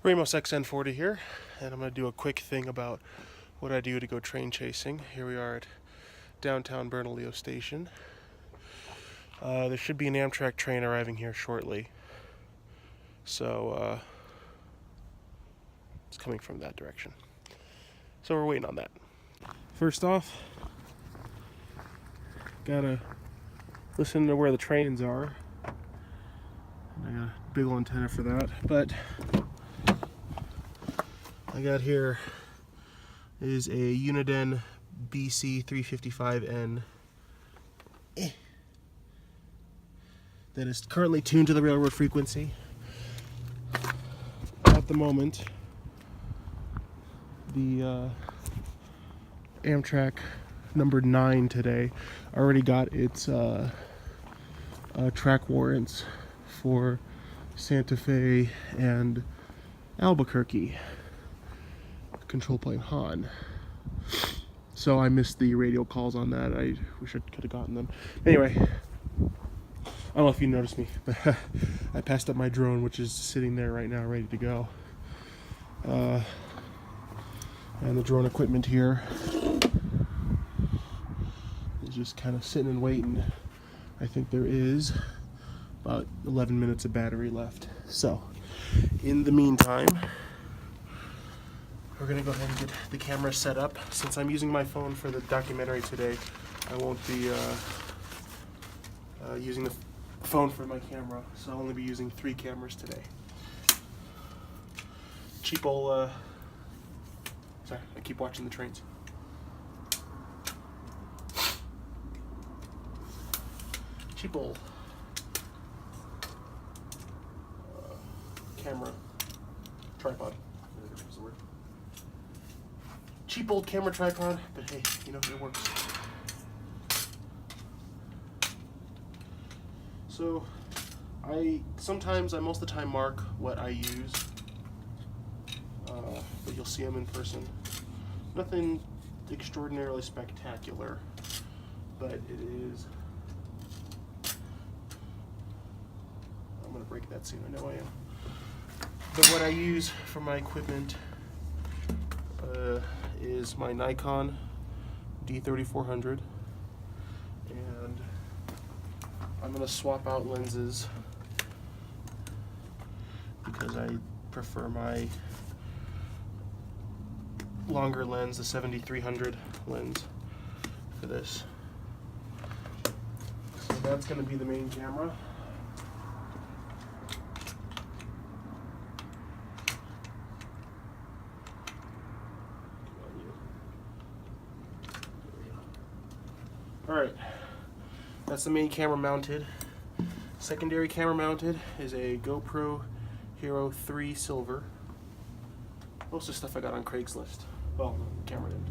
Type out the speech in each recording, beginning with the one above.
Ramos XN40 here, and I'm going to do a quick thing about what I do to go train chasing. Here we are at downtown Bernalillo station. There should be an Amtrak train arriving here shortly, so it's coming from that direction. So we're waiting on that. First off, gotta listen to where the trains are. And I got a big old antenna for that, but I got here is a Uniden BC355N that is currently tuned to the railroad frequency. At the moment, the Amtrak number 9 today already got its track warrants for Santa Fe and Albuquerque. Control plane Han. So I missed the radio calls on that. I wish I could have gotten them. Anyway, I don't know if you noticed me, but I passed up my drone, which is sitting there right now, ready to go. And the drone equipment here is just kind of sitting and waiting. I think there is about 11 minutes of battery left. So, in the meantime, we're going to go ahead and get the camera set up. Since I'm using my phone for the documentary today, I won't be using the phone for my camera, so I'll only be using 3 cameras today. Cheap old, sorry, I keep watching the trains. Cheap old camera tripod. There's the word. Cheap old camera tripod, but hey, you know, it works. So, most of the time mark what I use, but you'll see them in person. Nothing extraordinarily spectacular, but it is. I'm gonna break that soon, I know I am. But what I use for my equipment is my Nikon D3400, and I'm going to swap out lenses because I prefer my longer lens, the 7300 lens, for this. So that's going to be the main camera. Alright, that's the main camera mounted. Secondary camera mounted is a GoPro Hero 3 Silver. Most of the stuff I got on Craigslist. Well, the camera didn't.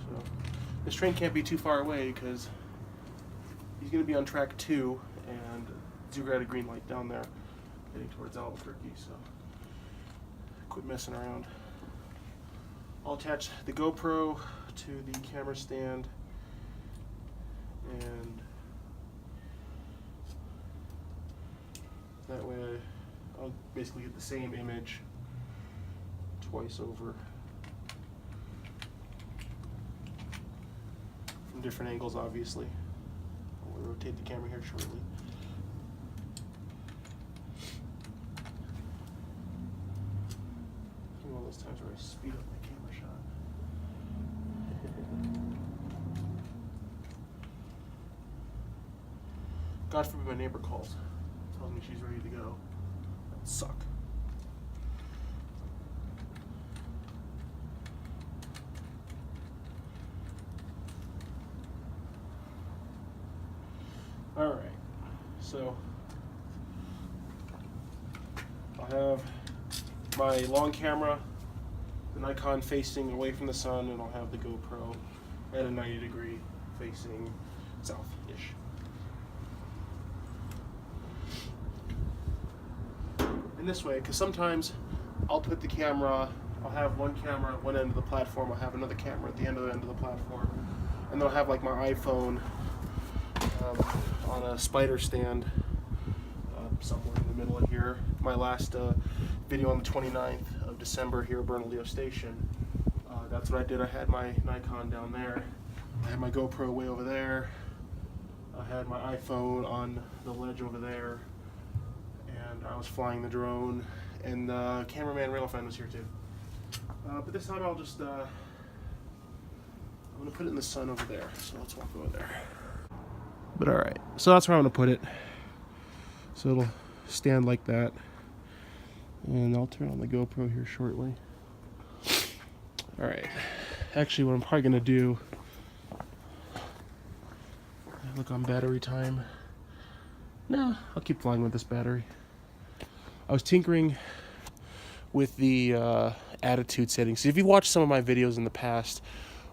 So, this train can't be too far away because he's going to be on track 2 and Zoo got a green light down there heading towards Albuquerque, so quit messing around. I'll attach the GoPro to the camera stand, and that way I'll basically get the same image twice over from different angles, obviously. I'll rotate the camera here shortly. One of those times where I speed up my camera shot. God forbid my neighbor calls, tells me she's ready to go. That would suck. Alright, so I'll have my long camera, the Nikon, facing away from the sun, and I'll have the GoPro at a 90-degree facing south-ish. And this way, because sometimes I'll put the camera, I'll have one camera at one end of the platform, I'll have another camera at the end of the platform, and then I'll have like my iPhone on a spider stand somewhere in the middle of here. My last video on the 29th of December here at Bernalillo Station. That's what I did. I had my Nikon down there. I had my GoPro way over there. I had my iPhone on the ledge over there. And I was flying the drone. And the cameraman Railfan was here too. But this time I'll just, I'm going to put it in the sun over there. So let's walk over there. But alright, so that's where I'm going to put it. So it'll stand like that. And I'll turn on the GoPro here shortly. Alright, actually what I'm probably going to do, look on battery time. No, I'll keep flying with this battery. I was tinkering with the attitude settings. If you've watched some of my videos in the past,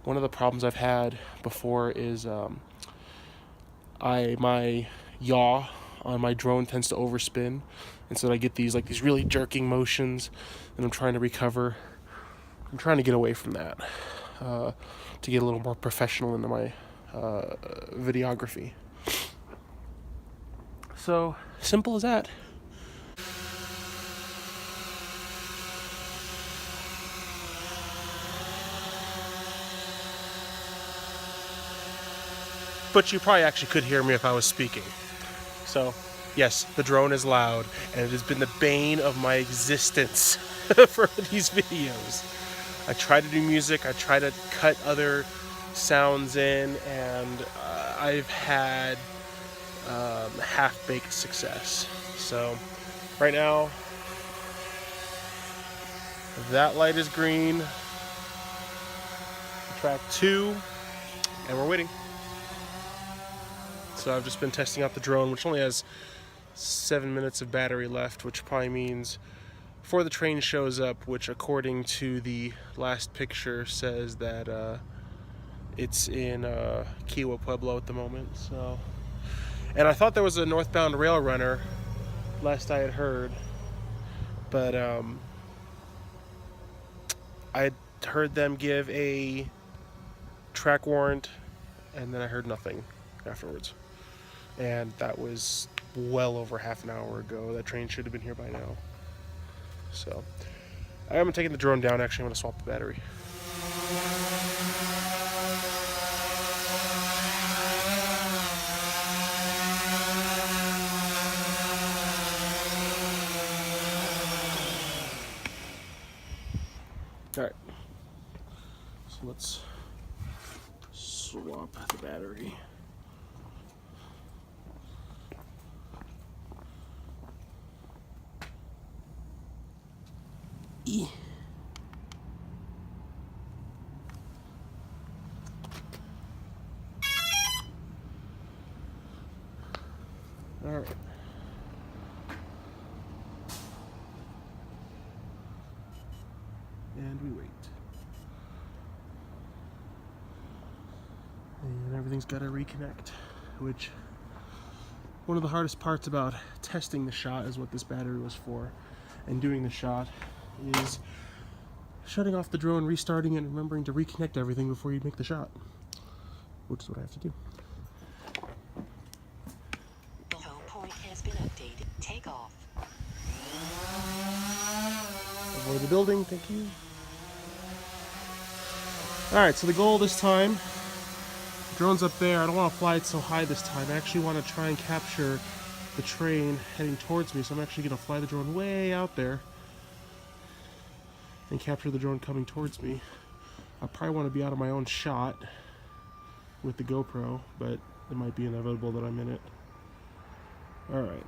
one of the problems I've had before is my yaw on my drone tends to overspin, and so I get these really jerking motions, and I'm trying to recover. I'm trying to get away from that to get a little more professional into my videography. So simple as that. But you probably actually could hear me if I was speaking. So, yes, the drone is loud, and it has been the bane of my existence for these videos. I try to do music, I try to cut other sounds in, and I've had half-baked success. So, right now, that light is green, track 2, and we're waiting. So I've just been testing out the drone, which only has 7 minutes of battery left, which probably means before the train shows up, which according to the last picture says that it's in Kiwa Pueblo at the moment. So, and I thought there was a northbound rail runner, last I had heard, but I had heard them give a track warrant, and then I heard nothing afterwards. And that was well over half an hour ago. That train should have been here by now. So, I am taking the drone down. Actually, I'm going to swap the battery. Alright. So let's swap the battery. All right. And we wait. And everything's got to reconnect, which one of the hardest parts about testing the shot is what this battery was for, and doing the shot is shutting off the drone, restarting it, and remembering to reconnect everything before you make the shot, which is what I have to do. The home point has been updated. Take off. Avoid the building, thank you. Alright, so the goal this time, the drone's up there. I don't want to fly it so high this time. I actually want to try and capture the train heading towards me, so I'm actually going to fly the drone way out there and capture the drone coming towards me. I probably want to be out of my own shot with the GoPro, but it might be inevitable that I'm in it. Alright.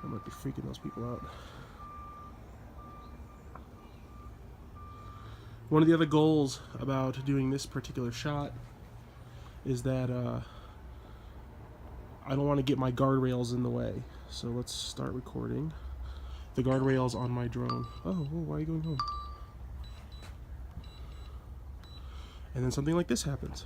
I might be freaking those people out. One of the other goals about doing this particular shot is that I don't want to get my guardrails in the way. So let's start recording. The guardrails on my drone. Oh, why are you going home? And then something like this happens.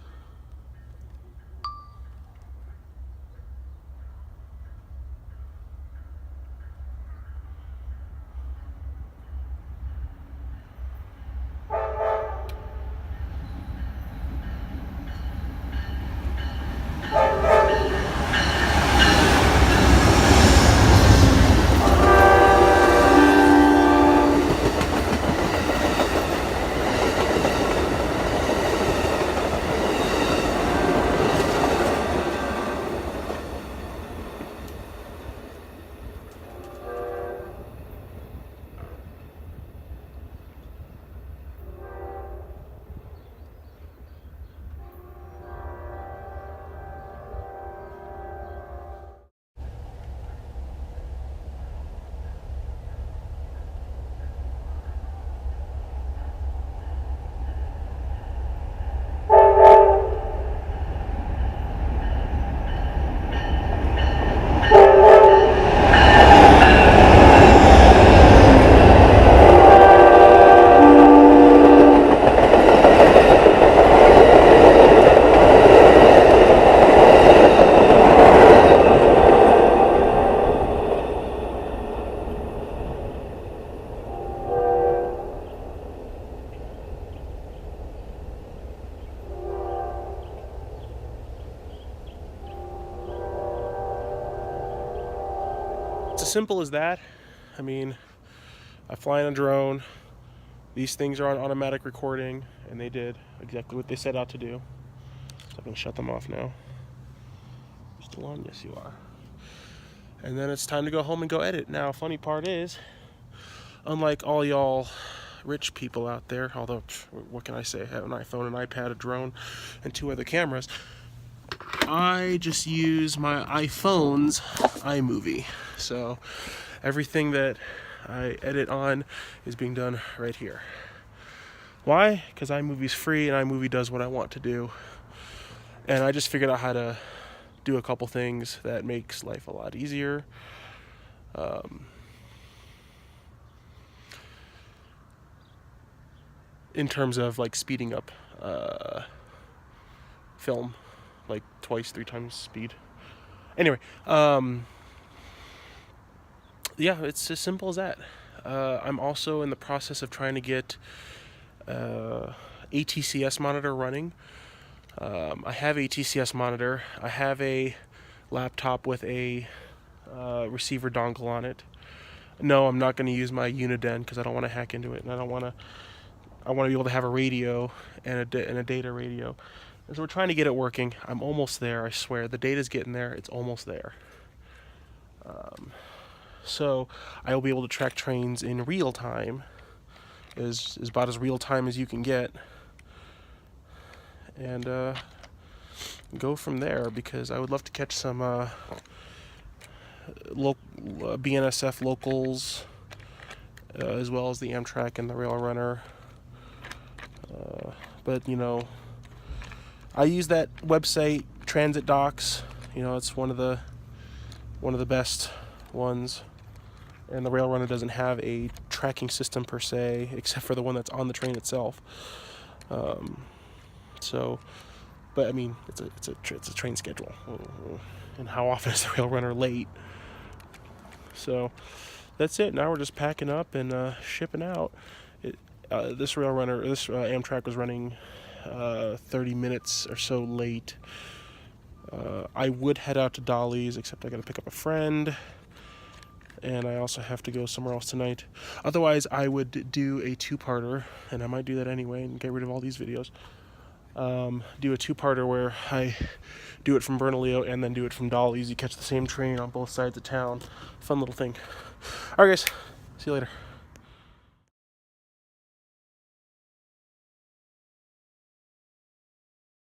simple as that. I mean, I fly in a drone. These things are on automatic recording, and they did exactly what they set out to do. So I'm going to shut them off now. Still on? Yes, you are. And then it's time to go home and go edit. Now, funny part is, unlike all y'all rich people out there, although, what can I say? I have an iPhone, an iPad, a drone, and 2 other cameras. I just use my iPhone's iMovie. So everything that I edit on is being done right here. Why? Because iMovie's free and iMovie does what I want to do. And I just figured out how to do a couple things that makes life a lot easier. In terms of like speeding up film, like 2-3 times speed. Anyway, yeah, it's as simple as that. I'm also in the process of trying to get ATCS monitor running. I have ATCS monitor. I have a laptop with a receiver dongle on it. No, I'm not going to use my Uniden because I don't want to hack into it, and I want to be able to have a radio and a data radio. And so we're trying to get it working. I'm almost there, I swear. The data's getting there. It's almost there. So I will be able to track trains in real time. Is about as real time as you can get. And go from there, because I would love to catch some BNSF locals, as well as the Amtrak and the Rail Runner. But you know, I use that website, Transit Docs. You know, it's one of the best ones. And the Rail Runner doesn't have a tracking system per se, except for the one that's on the train itself. So, but I mean, it's a train schedule, and how often is the Rail Runner late? So that's it. Now we're just packing up and shipping out. This Rail Runner, this Amtrak was running 30 minutes or so late. I would head out to Dolly's, except I got to pick up a friend, and I also have to go somewhere else tonight. Otherwise, I would do a 2-parter, and I might do that anyway and get rid of all these videos. Do a 2-parter where I do it from Bernalillo and then do it from Dolly's. You catch the same train on both sides of town. Fun little thing. Alright guys, see you later.